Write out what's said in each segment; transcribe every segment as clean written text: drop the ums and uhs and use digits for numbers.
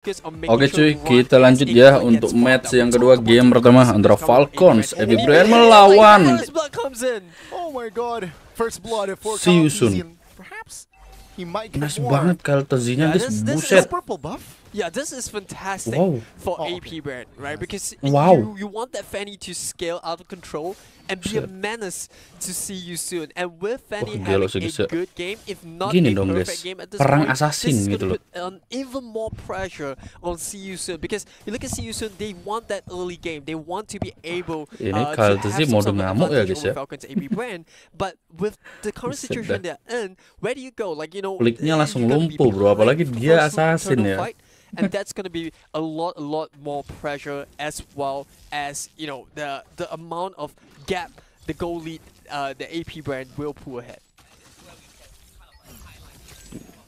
Oke cuy, kita lanjut ya untuk match yang kedua, game pertama antara Falcons Bren melawan See You Soon. Nice banget KYLETZY-nya guys, buset. Yeah, this is fantastic for AP Bren, right? Because you want that Fanny to scale out of control and be a menace to See You Soon. And with Fanny having a good game, if not a perfect game at this point, this is going to put even more pressure on See You Soon. Because you look at See You Soon, they want that early game. They want to be able to have some sort of advantage over Falcons AP Bren. But with the current situation they're in, where do you go? Like, you know, kliknya langsung lumpuh bro, apalagi dia assassin ya. And that's going to be a lot more pressure, as well as, you know, the amount of gap the goal lead the AP Bren will pull ahead.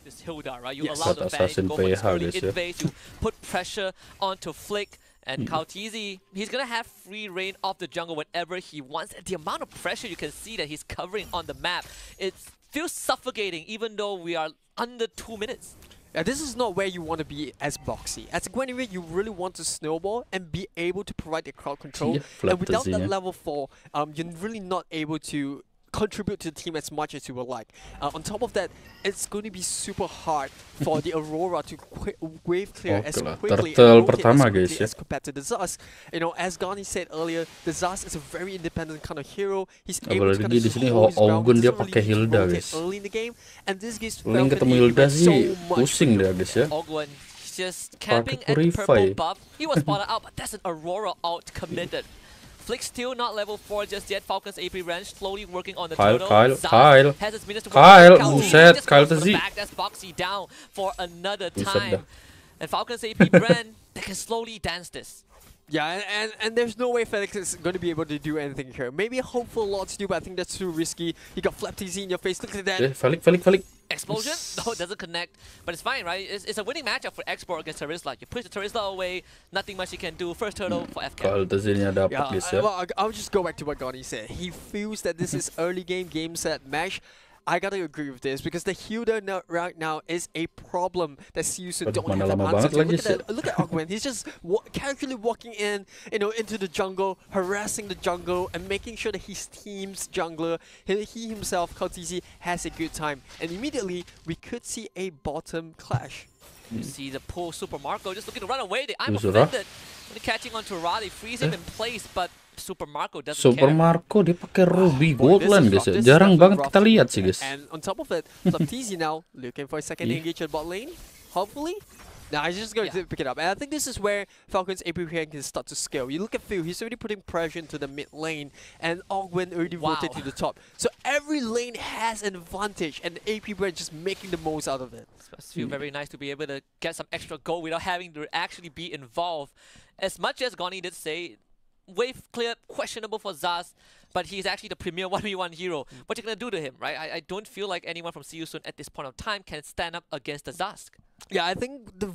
This Hilda, right? You allow the Fanny to go for this early invade to put pressure onto Flick. And KYLETZY, he's gonna have free reign of the jungle whenever he wants. And the amount of pressure you can see that he's covering on the map, it feels suffocating even though we are under 2 minutes. Yeah, this is not where you want to be as Boxy. As Gwenny, you really want to snowball and be able to provide the crowd control. And without that level 4, you're really not able to contribute to the team as much as you would like. On top of that, it's going to be super hard for the Aurora to wave clear as quickly as compared to the Zas. You know, as Gani said earlier, the Zas is a very independent kind of hero. He's able to kind of hold his ground, doesn't really rotate early in the game, and this gives Falcons so much. Ogwen just camping at the purple buff. He was spotted out, but that's an Aurora ult committed. Flick still not level 4 just yet. Falcons AP range slowly working on the turtle. Kyle has his minutes to buset, KYLETZY back. That's Boxy down for another time. And Falcons AP Bren, they can slowly dance this. Yeah, and there's no way Felix is going to be able to do anything here. Maybe a hopeful lot to do, but I think that's too risky. You got FlapTZ in your face. Look at that. Falik. Explosion? No, it doesn't connect. But it's fine, right? It's a winning matchup for Export against Terizla. You push the Terizla away, nothing much you can do. First turtle for FK. Well, I'll just go back to what Gani said. He feels that this is early game set match. I gotta agree with this because the Hilda right now is a problem that See You Soon don't have an answer to. Look at Ogwen. He's just casually walking in, you know, into the jungle, harassing the jungle, and making sure that his team's jungler, he himself, KYLETZY, has a good time. And immediately, we could see a bottom clash. You see the pull Super Marco just looking to run away. I'm offended. Catching onto Ra, they freeze him in place, but Super Marco doesn't care. Super Marco dia pakai Ruby Goldland guys ya. Jarang banget kita lihat sih guys. And on top of it, FlapTZ now looking for a second engage at bot lane. Hopefully. Now he's just going to pick it up. And I think this is where Falcons AP Bren can start to scale. You look at Phil, he's already putting pressure into the mid lane, and Ogwen already rotated to the top. So every lane has an advantage, and AP Bren just making the most out of it. It must feel very nice to be able to get some extra goal without having to actually be involved. As much as Gani did say, wave clear, questionable for Zaz, but he's actually the premier 1v1 hero. What you gonna do to him, right? I don't feel like anyone from See You Soon at this point of time can stand up against the Zask. Yeah, I think the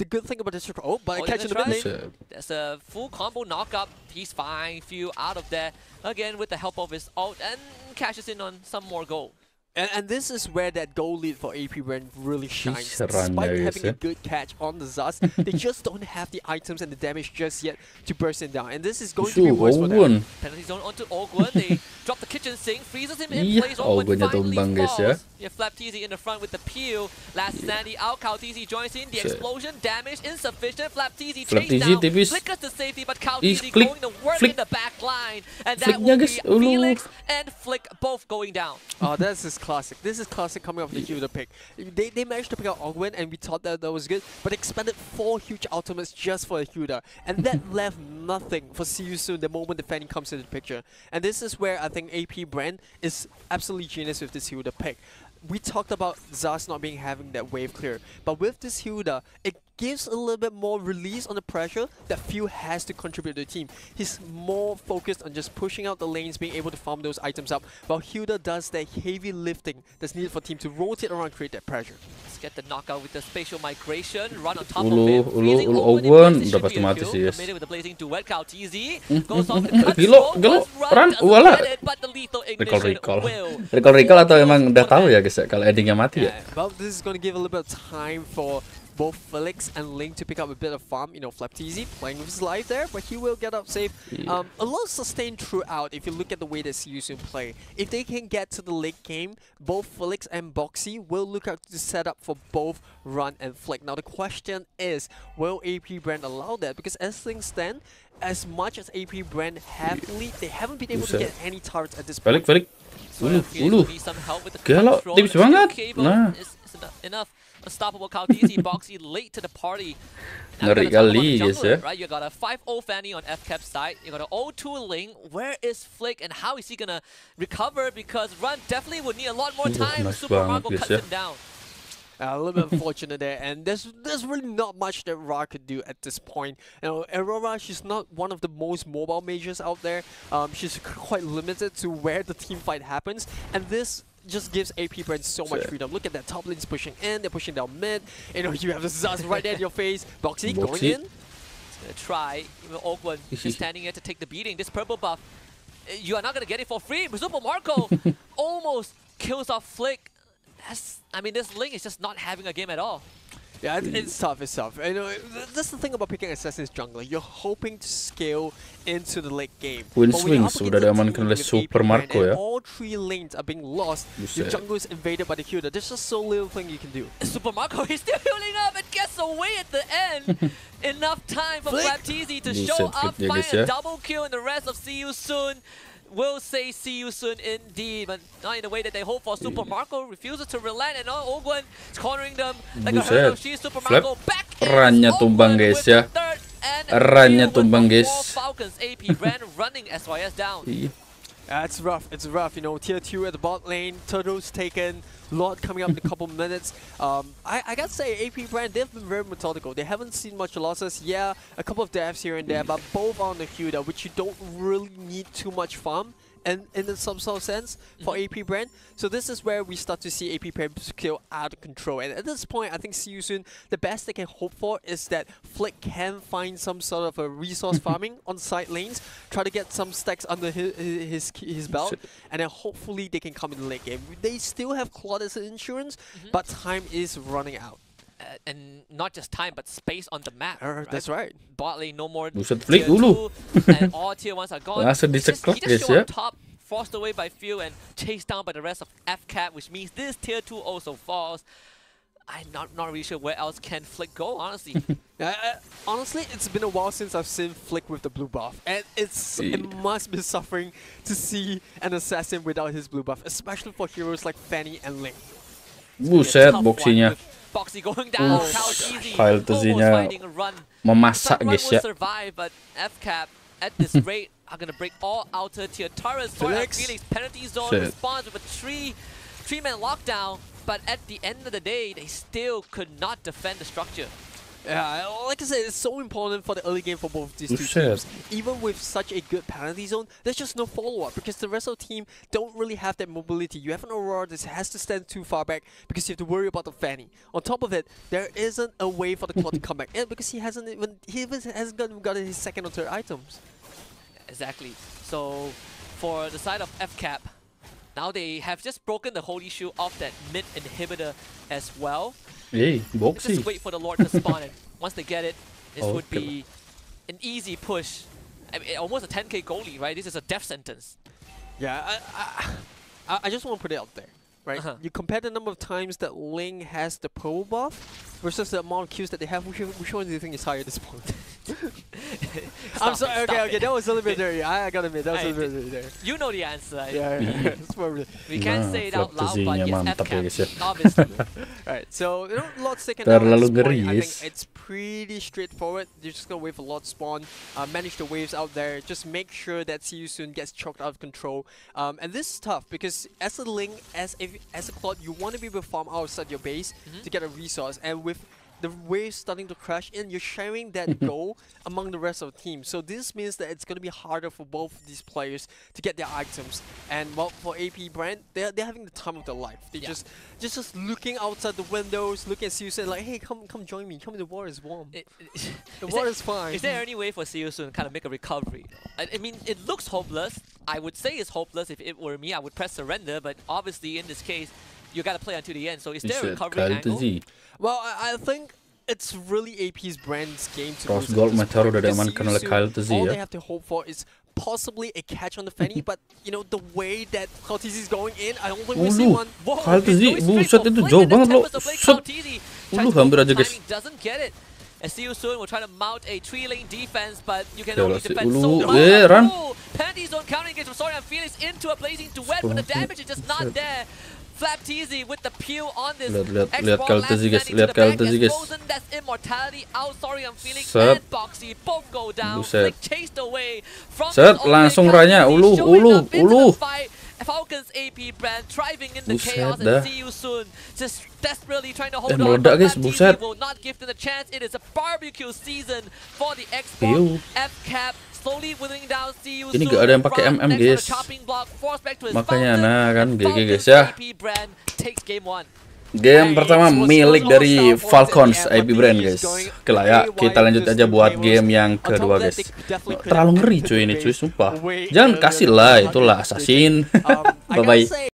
good thing about this but catching the mid lane. There's a full combo knockup. He's fine, few out of there. Again with the help of his ult and cashes in on some more gold. And this is where that goal lead for AP Bren really shines. Despite having a good catch on the Zaz, they just don't have the items and the damage just yet to burst him down. And this is going to be worse for them. Penalty zone onto Ogwen. They drop the kitchen sink, freezes him in place. Ogwen finally falls. You have FlapTZ in the front with the peel. Last Sandy out. KYLETZY joins in. The explosion, damage insufficient. FlapTZ chase down. Flickers to safety, but KYLETZY going to work in the back line. And that will be Felix and Flick both going down. Oh, this is classic. This is classic coming off the Hilda pick. They managed to pick out Ogwen, and we thought that was good, but expended 4 huge ultimates just for the Hilda. And that left nothing for See You Soon the moment the Fanny comes into the picture. And this is where I think AP Bren is absolutely genius with this Hilda pick. We talked about Zaz not having that wave clear, but with this Hilda, it gives a little bit more release on the pressure that Phil has to contribute to the team. He's more focused on just pushing out the lanes, being able to farm those items up, while Hilda does that heavy lifting that's needed for team to rotate around and create that pressure. Let's get the knockout with the spatial migration, run on top of him. Ogwen dapat mati sih guys. With the blazing duet, KYLETZY goes off the cut, run, wala. But the lethal ignition recall atau emang udah tahu ya guys kalau endingnya mati ya. Well, this is going to give a little bit of time for both Felix and Ling to pick up a bit of farm. You know, FlapTZ playing with his life there, but he will get up safe. Yeah. A lot sustained throughout if you look at the way that Siusun play. If they can get to the late game, both Felix and Boxy will look out to set up for both Run and Flick. Now the question is, will AP Bren allow that? Because as things stand, as much as AP Bren have lead, they haven't been able to get any turrets at this point. Balik. Gila, tipis banget. Nah. Enough. Unstoppable KYLETZY, Boxy late to the party. Ngeri kali guys ya. Right, you got a 5-0 Fanny on FCAP side. You got an 0-2 Ling. Where is Flick and how is he gonna recover? Because Run definitely would need a lot more time. Nice Super Marco banget, cuts guys, him down. A little bit unfortunate there, and there's really not much that Ra could do at this point. You know, Aurora, she's not one of the most mobile mages out there. She's quite limited to where the team fight happens, and this just gives AP Bren so much freedom. Look at that, top lane's pushing in, they're pushing down mid. You know, you have the Zaz right there in your face. Boxy going in. He's gonna try. Even Oakwood is standing here to take the beating. This purple buff, you are not gonna get it for free. Super Marco almost kills off Flick. I mean, this Ling is just not having a game at all. Yeah, it's tough, it's tough. You know, that's the thing about picking Assassin's jungler. You're hoping to scale into the late game. Win swings sudah diamankan oleh Super Marco ya. All three lanes are being lost. Your jungle is invaded by the healer. There's just so little thing you can do. Super Marco is still healing up and gets away at the end. Enough time for FlapTZ to show up, find a double kill, and the rest of See You Soon will say see you soon indeed, but not in the way that they hope for. Super Marco refuses to relent, and Ogwen is cornering them like a herd of sheep. Super Marco back in. Rannya tumbang guys ya. Rannya tumbang guys. Falcons, AP Bren running SYS down. It's rough, you know, tier 2 at the bot lane, Turtle's taken, Lord coming up in a couple minutes. I gotta say, AP Bren, they've been very methodical. They haven't seen much losses. Yeah, a couple of deaths here and there, but both on the Huda, which you don't really need too much farm. And in some sort of sense for AP Bren. So this is where we start to see AP Bren skill out of control. And at this point, I think See You Soon, the best they can hope for is that Flick can find some sort of a resource farming on side lanes, try to get some stacks under his belt, and then hopefully they can come in the late game. They still have Claude as an insurance, but time is running out. And not just time, but space on the map. Right? That's right. Bot lane, no more Buset, tier Flick dulu. 2, and all tier 1s are gone. Langsung He just show on top, forced away by Phil, and chased down by the rest of FCAP, which means this tier 2 also falls. I'm not really sure where else can Flick go, honestly. Honestly, it's been a while since I've seen Flick with the blue buff, and it must be suffering to see an assassin without his blue buff, especially for heroes like Fanny and Ling. Buset, boxinya. Boxy going down, KYLETZY KYLETZY-nya memasak guys ya. Survive, but FCAP at this rate are gonna break all outer tier turrets. Felix penalty zone responds with a three-man lockdown, but at the end of the day, they still could not defend the structure. Yeah, like I said, it's so important for the early game for both these two teams. Even with such a good penalty zone, there's just no follow-up because the rest of the team don't really have that mobility. You have an Aurora that has to stand too far back because you have to worry about the Fanny. On top of it, there isn't a way for the Claude to come back in because he hasn't even gotten his second or third items. Exactly. So for the side of FCAP, now they have just broken the holy shield off that mid inhibitor as well. Hey, Boxy. Just wait for the Lord to spawn it. Once they get it, this would be an easy push. I mean, almost a 10k goalie, right? This is a death sentence. Yeah, I just want to put it out there, right? You compare the number of times that Ling has the purple buff versus the amount of kills that they have. Which one do you think is higher at this point? I'm sorry. Okay, that was a little bit dirty. I gotta admit, that was a little bit dirty. You know the answer. Yeah. We can't say it out loud, but yes, FCAP, ya. obviously. Right. So you know, Lord's taken out at this point. I think it's pretty straightforward. You're just gonna wait for Lord spawn, manage the waves out there, just make sure that See You Soon gets choked out of control. And this is tough because as a Ling, as a Claude, you want to be able to farm outside your base to get a resource, and with the waves starting to crash in, you're sharing that goal among the rest of the team. So this means that it's going to be harder for both of these players to get their items. And well, for AP Bren, they're having the time of their life. They just looking outside the windows, looking at See You Soon like, hey, come join me. Come, the water is warm. The water is fine. Is there any way for See You Soon to kind of make a recovery? I mean, it looks hopeless. I would say it's hopeless. If it were me, I would press surrender. But obviously, in this case, you got to play until the end. So is there a recovery angle? Well, I think it's really AP's Bren's game to Cross gold Meteor udah diamankan oleh KYLETZY all ya. they have to hope for is possibly a catch on the Fanny, but you know the way that KYLETZY is going in, I don't think we see one. KYLETZY, buset itu jauh banget loh. Set. Hampir aja guys. Doesn't get it. And see you soon. We'll try to mount a 3-lane defense, but you can Ya only lah, si defend Ulu. so much. Run. Penalty zone counter engage from Sorry and Felix into a blazing duet, but the damage is just not there. FlapTZ with the peel on this. Lihat KYLETZY guys, lihat KYLETZY guys. That's immortality out. Sorry and Felix Set. and Boxy both go down. Buset. Flick chased away from Set, langsung ranya. Ulu. Falcons AP Bren thriving in the chaos dah. and see you soon. Just desperately trying to hold on. Meledak guys, buset. Will not give them a chance. It is a barbecue season for the Piu. F-cap slowly withering down. See you Ini soon. gak ada yang pakai MM guys. Makanya nah kan GG guys ya. Game pertama milik dari Falcons IP Bren guys. Oke lah ya, kita lanjut aja buat game yang kedua guys. Terlalu ngeri cuy ini cuy, sumpah. Jangan kasih lah, itulah assassin. Bye bye.